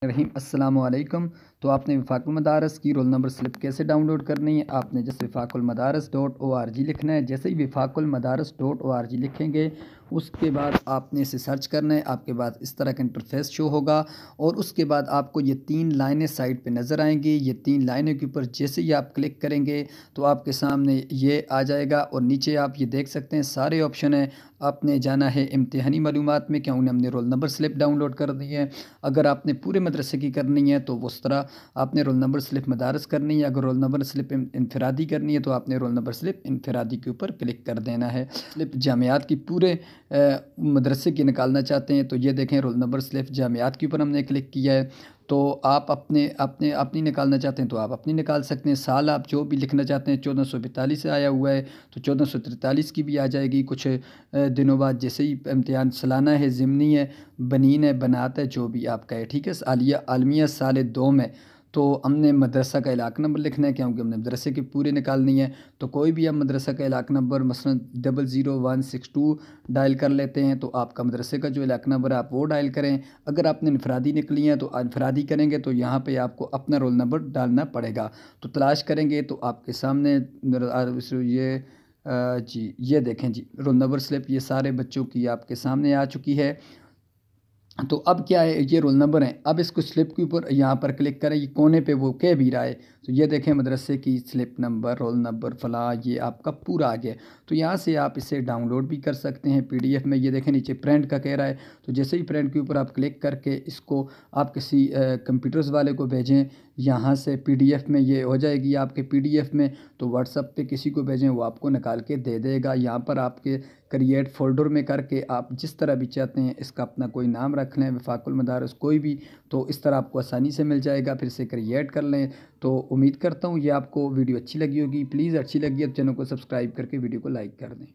रहीम अस्सलामुअलैकुम। तो आपने वफाकुल मदारस की रोल नंबर स्लिप कैसे डाउनलोड करनी है? आपने जैसे वफाकुलमदारस.org लिखना है। जैसे ही वफाकुलमदारस.org लिखेंगे उसके बाद आपने इसे सर्च करना है। आपके बाद इस तरह का इंटरफेस शो होगा और उसके बाद आपको ये 3 लाइनें साइड पे नज़र आएंगी। ये 3 लाइनों के ऊपर जैसे ही आप क्लिक करेंगे तो आपके सामने ये आ जाएगा और नीचे आप ये देख सकते हैं सारे ऑप्शन हैं। आपने जाना है इम्तिहानी मालूमात में, क्योंकि हमने रोल नंबर स्लिप डाउनलोड कर दी है। अगर आपने पूरे मदरसे की करनी है तो उस तरह आपने रोल नंबर स्लिप मदारस करनी है। अगर रोल नंबर स्लिप इनफरादी करनी है तो आपने रोल नंबर स्लिप इनफरादी के ऊपर क्लिक कर देना है। स्लिप जामियात की पूरे मदरसे की निकालना चाहते हैं तो ये देखें रोल नंबर स्लिप जामियात के ऊपर हमने क्लिक किया है। तो आप अपने अपने अपनी निकालना चाहते हैं तो आप अपनी निकाल सकते हैं। साल आप जो भी लिखना चाहते हैं 1442 से आया हुआ है तो 1443 की भी आ जाएगी कुछ दिनों बाद। जैसे ही इम्तिहान सालाना है, ज़िमनी है, बनीन है, बनात है, जो भी आपका है, ठीक है। आलिया आलमिया साल 2 में तो हमने मदरसा का इलाक़ा नंबर लिखना है क्योंकि हमने मदरसे की पूरी निकालनी है। तो कोई भी हम मदरसा का इलाक़ा नंबर मसलन 00162 डायल कर लेते हैं तो आपका मदरसे का जो इलाक़ा नंबर है आप वो डायल करें। अगर आपने इनफरादी निकली है तो इनफरादी करेंगे तो यहाँ पे आपको अपना रोल नंबर डालना पड़ेगा। तो तलाश करेंगे तो आपके सामने ये जी ये देखें जी रोल नंबर स्लिप ये सारे बच्चों की आपके सामने आ चुकी है। तो अब क्या है, ये रोल नंबर हैं। अब इसको स्लिप के ऊपर यहाँ पर क्लिक करें, ये कोने पे वो कह भी रहा है तो ये देखें मदरसे की स्लिप नंबर, रोल नंबर फला, ये आपका पूरा आ गया। तो यहाँ से आप इसे डाउनलोड भी कर सकते हैं पीडीएफ में। ये देखें नीचे प्रिंट का कह रहा है तो जैसे ही प्रिंट के ऊपर आप क्लिक करके इसको आप किसी कंप्यूटर्स वाले को भेजें, यहाँ से पीडीएफ में ये हो जाएगी आपके पीडीएफ में। तो व्हाट्सएप पे किसी को भेजें वो आपको निकाल के दे देगा। यहाँ पर आपके क्रिएट फ़ोल्डर में करके आप जिस तरह भी चाहते हैं इसका अपना कोई नाम रख लें, वफाकुल मदारस कोई भी, तो इस तरह आपको आसानी से मिल जाएगा। फिर से क्रिएट कर लें। तो उम्मीद करता हूँ ये आपको वीडियो अच्छी लगी होगी। प्लीज़ अच्छी लगी है तो चैनल को सब्सक्राइब करके वीडियो को लाइक कर दें।